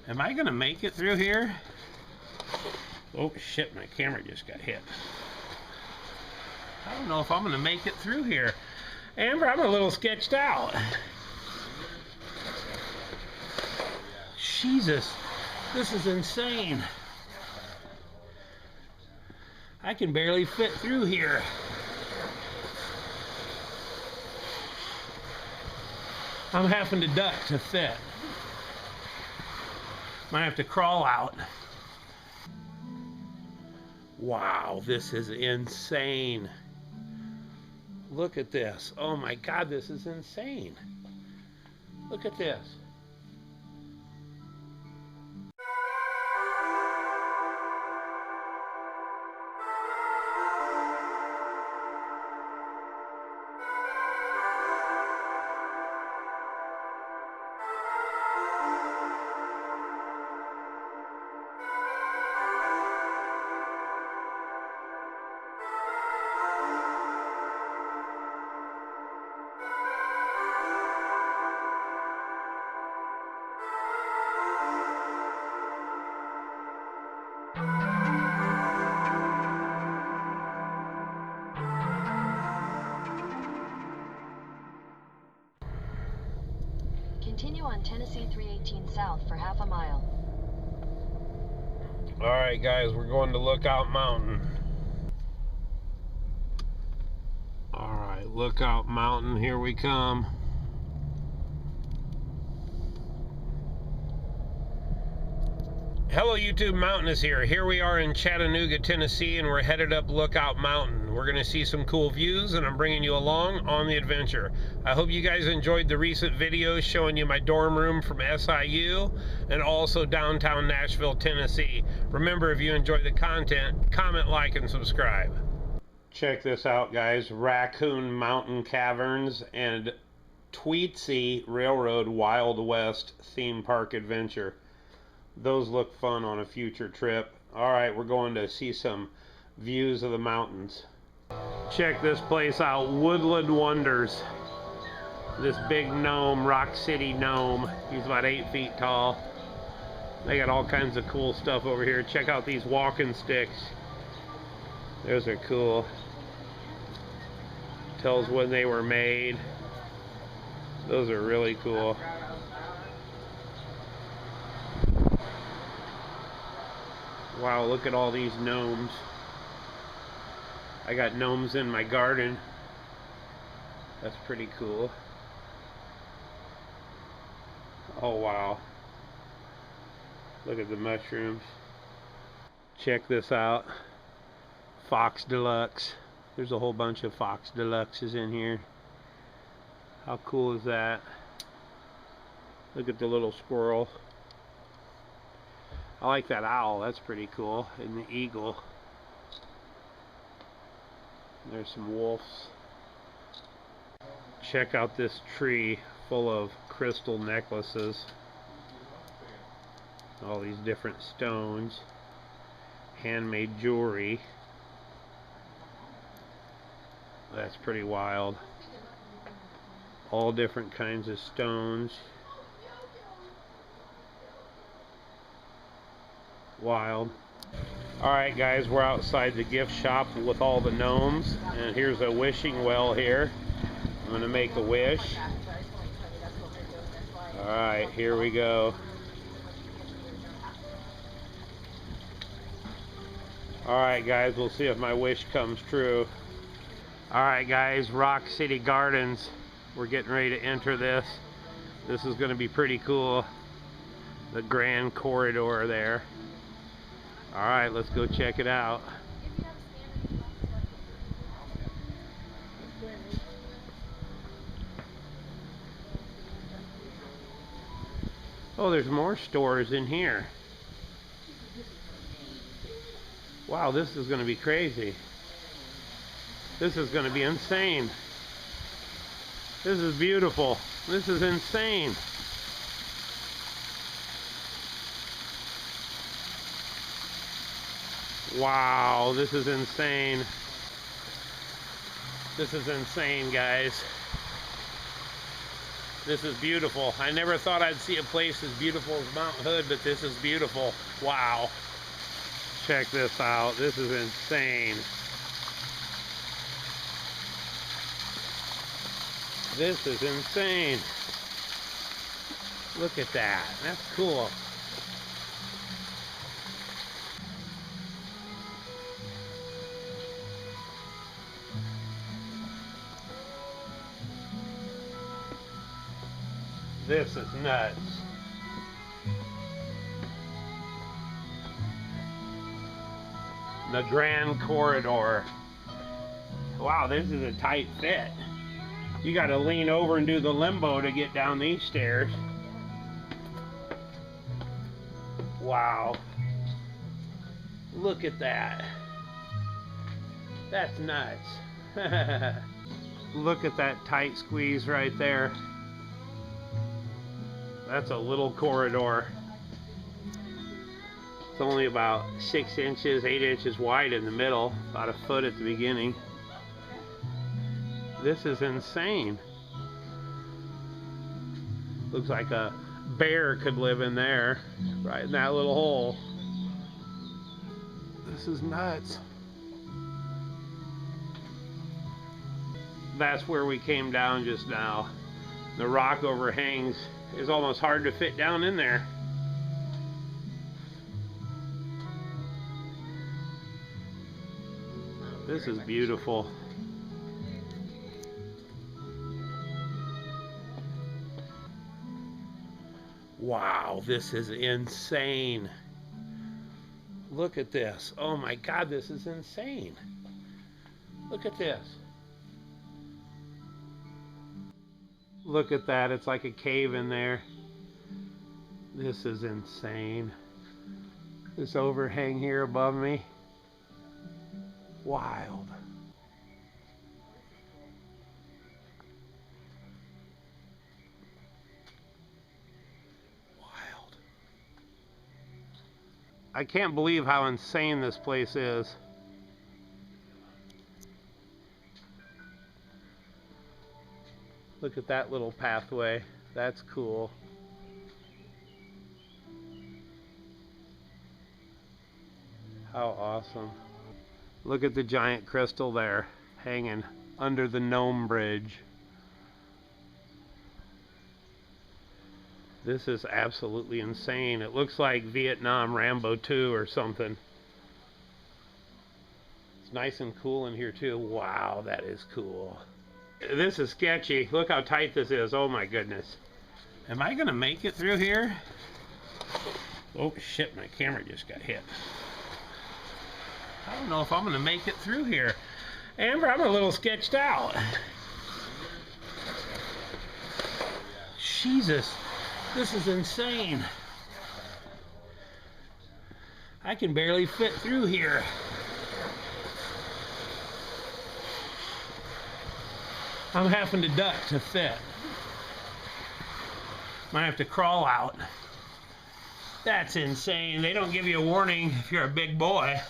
Am I gonna make it through here? Oh shit, my camera just got hit. I don't know if I'm gonna make it through here. Amber, I'm a little sketched out. Jesus, this is insane. I can barely fit through here. I'm having to duck to fit. Might have to crawl out. Wow, this is insane. Look at this. Oh my God, this is insane. Look at this. Continue on Tennessee 318 South for half a mile. Alright guys, we're going to Lookout Mountain. Alright, Lookout Mountain, here we come. Hello YouTube, MOUNTAINOUS here. Here we are in Chattanooga, Tennessee, and we're headed up Lookout Mountain. We're going to see some cool views, and I'm bringing you along on the adventure. I hope you guys enjoyed the recent videos showing you my dorm room from SIU and also downtown Nashville, Tennessee. Remember, if you enjoy the content, comment, like, and subscribe. Check this out, guys. Raccoon Mountain Caverns and Tweetsy Railroad Wild West Theme Park Adventure. Those look fun on a future trip. Alright, we're going to see some views of the mountains. Check this place out, Woodland Wonders. This big gnome, Rock City gnome. He's about 8 feet tall. They got all kinds of cool stuff over here. Check out these walking sticks. Those are cool. Tells when they were made. Those are really cool. Wow, look at all these gnomes. I got gnomes in my garden. That's pretty cool. Oh wow. Look at the mushrooms. Check this out. Fox Deluxe. There's a whole bunch of Fox Deluxes in here. How cool is that? Look at the little squirrel. I like that owl, that's pretty cool. And the eagle. There's some wolves. Check out this tree full of crystal necklaces. All these different stones. Handmade jewelry. That's pretty wild. All different kinds of stones. Wild. Alright guys, we're outside the gift shop with all the gnomes, and here's a wishing well here. I'm gonna make a wish. Alright, here we go. Alright guys, we'll see if my wish comes true. Alright guys, Rock City Gardens. We're getting ready to enter this. This is gonna be pretty cool. The grand corridor there. Alright, let's go check it out. Oh, there's more stores in here. Wow, this is going to be crazy. This is going to be insane. This is beautiful. This is insane. Wow, this is insane. This is insane, guys. This is beautiful. I never thought I'd see a place as beautiful as Mount Hood, but this is beautiful. Wow. Check this out. This is insane. This is insane. Look at that. That's cool. This is nuts. The Grand Corridor. Wow, this is a tight fit. You got to lean over and do the limbo to get down these stairs. Wow. Look at that. That's nuts. Look at that tight squeeze right there. That's a little corridor. It's only about 6 inches, 8 inches wide in the middle, about a foot at the beginning. This is insane. Looks like a bear could live in there, right in that little hole. This is nuts. That's where we came down just now. The rock overhangs. It's almost hard to fit down in there. This is beautiful. Wow, this is insane. Look at this. Oh my God, this is insane. Look at this. Look at that. It's like a cave in there. This is insane. This overhang here above me. Wild. Wild. I can't believe how insane this place is. Look at that little pathway. That's cool. How awesome. Look at the giant crystal there, hanging under the Gnome Bridge. This is absolutely insane. It looks like Vietnam Rambo 2 or something. It's nice and cool in here too. Wow, that is cool. This is sketchy. Look how tight this is. Oh my goodness. Am I gonna make it through here? Oh shit, my camera just got hit. I don't know if I'm gonna make it through here. Amber, I'm a little sketched out. Jesus, this is insane. I can barely fit through here. I'm having to duck to fit. Might have to crawl out. That's insane. They don't give you a warning if you're a big boy.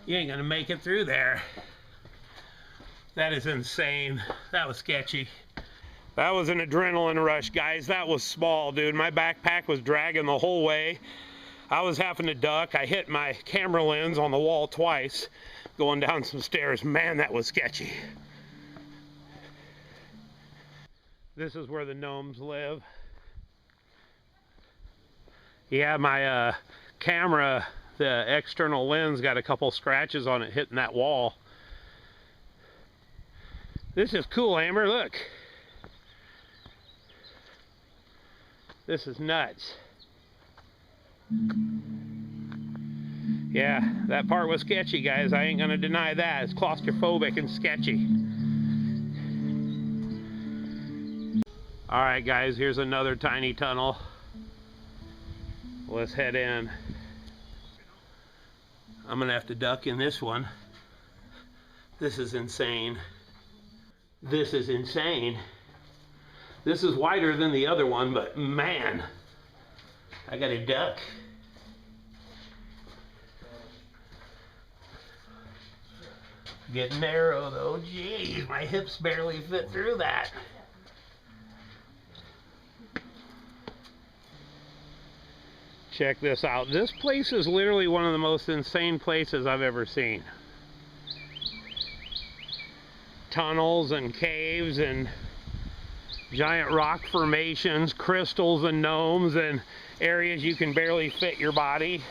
You ain't gonna make it through there. That is insane. That was sketchy. That was an adrenaline rush, guys. That was small, dude. My backpack was dragging the whole way. I was having to duck. I hit my camera lens on the wall twice going down some stairs. Man, that was sketchy. This is where the gnomes live. Yeah, my camera, the external lens got a couple scratches on it hitting that wall. This is cool, Amber, look. This is nuts. Yeah, that part was sketchy, guys. I ain't gonna deny that. It's claustrophobic and sketchy. Alright guys, here's another tiny tunnel. Let's head in. I'm gonna have to duck in this one. This is insane. This is insane. This is wider than the other one, but man, I gotta duck. Getting narrow though, jeez, my hips barely fit through that. Check this out. This place is literally one of the most insane places I've ever seen. Tunnels and caves and giant rock formations, crystals and gnomes, and areas you can barely fit your body.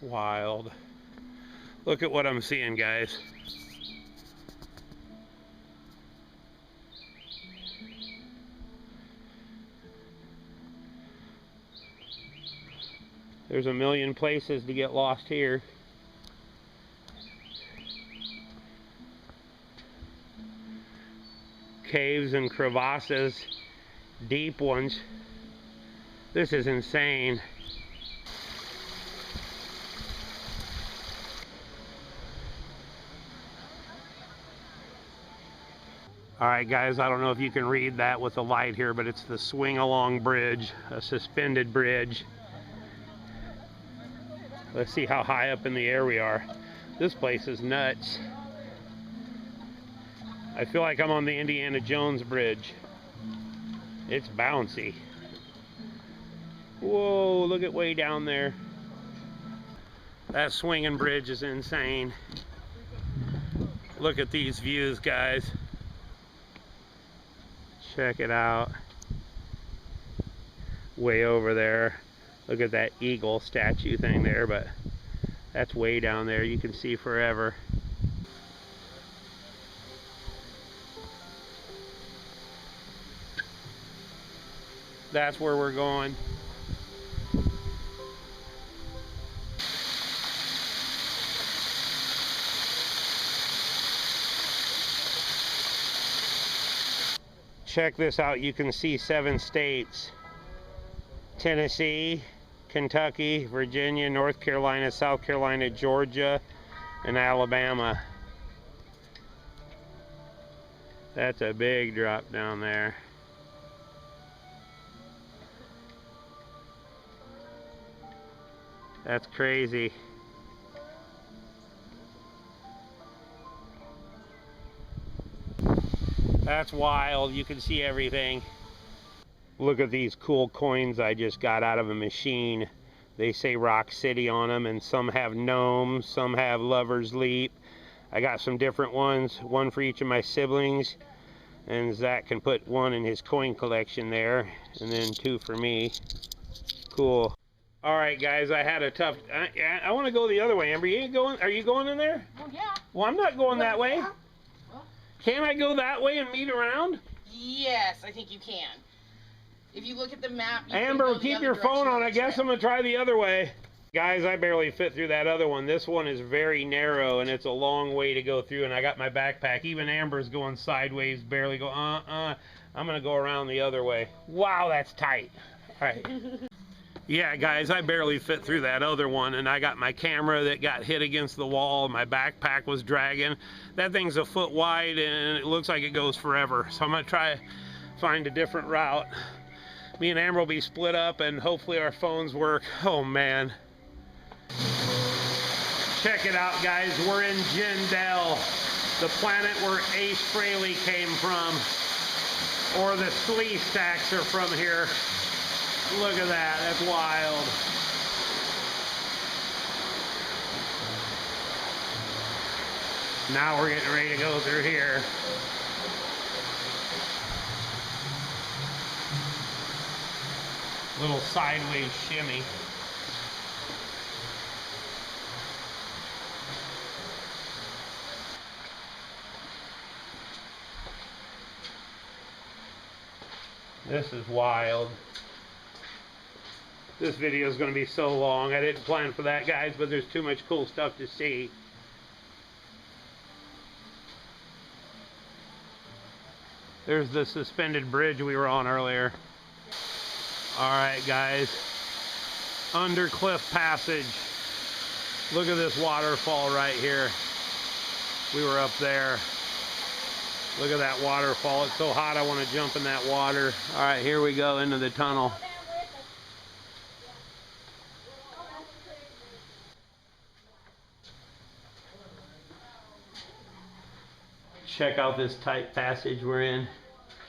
Wild. Look at what I'm seeing, guys. There's a million places to get lost here. Caves and crevasses, deep ones. This is insane. Alright guys, I don't know if you can read that with the light here, but it's the Swing Along Bridge, a suspended bridge. Let's see how high up in the air we are. This place is nuts. I feel like I'm on the Indiana Jones Bridge. It's bouncy. Whoa, look at way down there. That swinging bridge is insane. Look at these views, guys. Check it out. Way over there. Look at that eagle statue thing there, but that's way down there. You can see forever. That's where we're going. Check this out. You can see 7 states. Tennessee, Kentucky, Virginia, North Carolina, South Carolina, Georgia, and Alabama. That's a big drop down there. That's crazy. That's wild. You can see everything. Look at these cool coins I just got out of a machine. They say Rock City on them, and some have gnomes, some have Lover's Leap. I got some different ones, one for each of my siblings, and Zach can put one in his coin collection there, and then 2 for me. Cool. All right, guys, I had a tough... I want to go the other way. Amber, you ain't going? Are you going in there? Oh, yeah. Well, I'm not going that way. Can't I go that way and meet around? Yes, I think you can. If you look at the map, you Amber, can go keep the your other phone direction on. of I the guess trail. I'm going to try the other way. Guys, I barely fit through that other one. This one is very narrow, and it's a long way to go through, and I got my backpack. Even Amber's going sideways, barely go, I'm going to go around the other way. Wow, that's tight. All right. Yeah, guys, I barely fit through that other one, and I got my camera that got hit against the wall. My backpack was dragging. That thing's a foot wide, and it looks like it goes forever. So I'm going to try find a different route. Me and Amber will be split up, and hopefully our phones work. Oh, man. Check it out, guys. We're in Jindal, the planet where Ace Frehley came from, or the Slee Stacks are from here. Look at that. That's wild. Now we're getting ready to go through here. Little sideways shimmy. This is wild. This video is going to be so long. I didn't plan for that, guys, but there's too much cool stuff to see. There's the suspended bridge we were on earlier. Alright, guys. Under Cliff Passage. Look at this waterfall right here. We were up there. Look at that waterfall. It's so hot I want to jump in that water. Alright, here we go into the tunnel. Check out this tight passage we're in.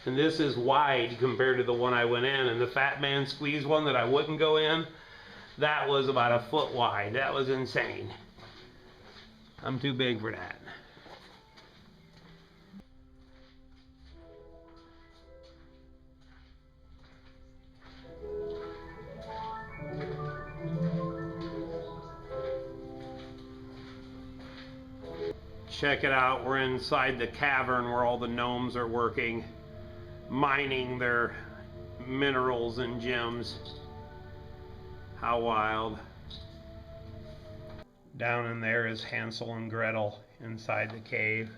And this is wide compared to the one I went in. And the Fat Man Squeeze one that I wouldn't go in, that was about a foot wide. That was insane. I'm too big for that. Check it out, we're inside the cavern where all the gnomes are working, mining their minerals and gems. How wild. Down in there is Hansel and Gretel inside the cave.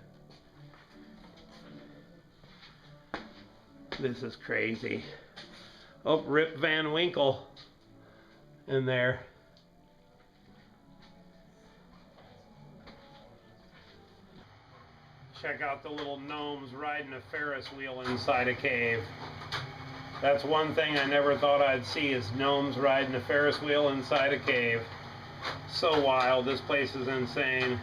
This is crazy. Oh, Rip Van Winkle in there. Check out the little gnomes riding a Ferris wheel inside a cave. That's one thing I never thought I'd see, is gnomes riding a Ferris wheel inside a cave. So wild, this place is insane.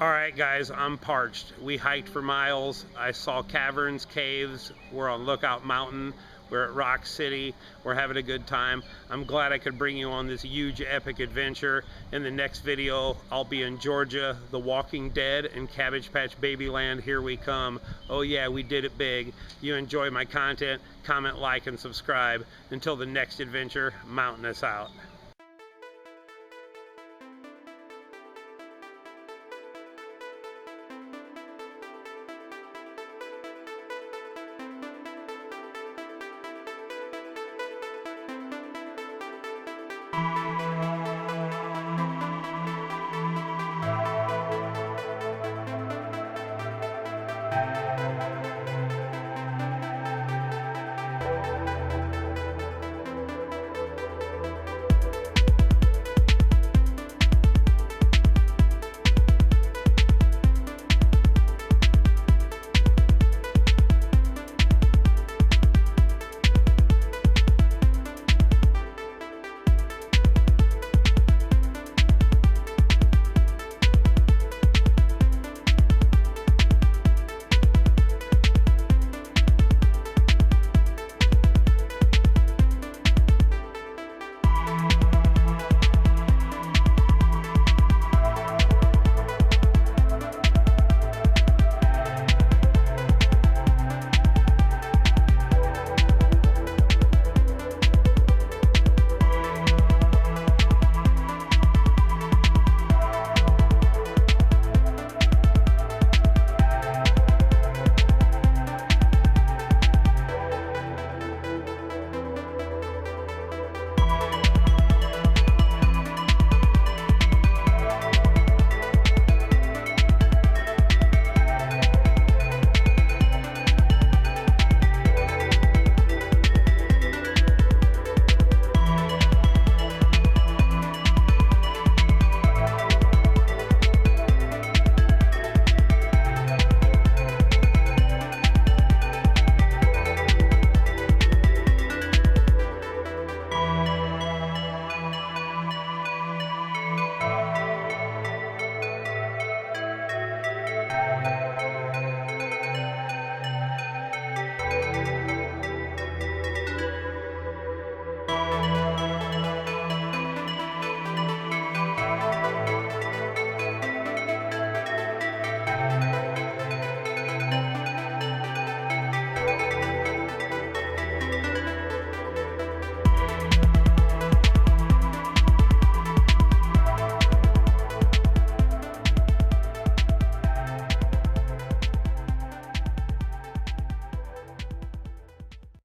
Alright guys, I'm parched. We hiked for miles. I saw caverns, caves. We're on Lookout Mountain. We're at Rock City. We're having a good time. I'm glad I could bring you on this huge epic adventure. In the next video, I'll be in Georgia, The Walking Dead, and Cabbage Patch Babyland. Here we come. Oh yeah, we did it big. You enjoy my content, comment, like, and subscribe. Until the next adventure, MOUNTAINOUS out.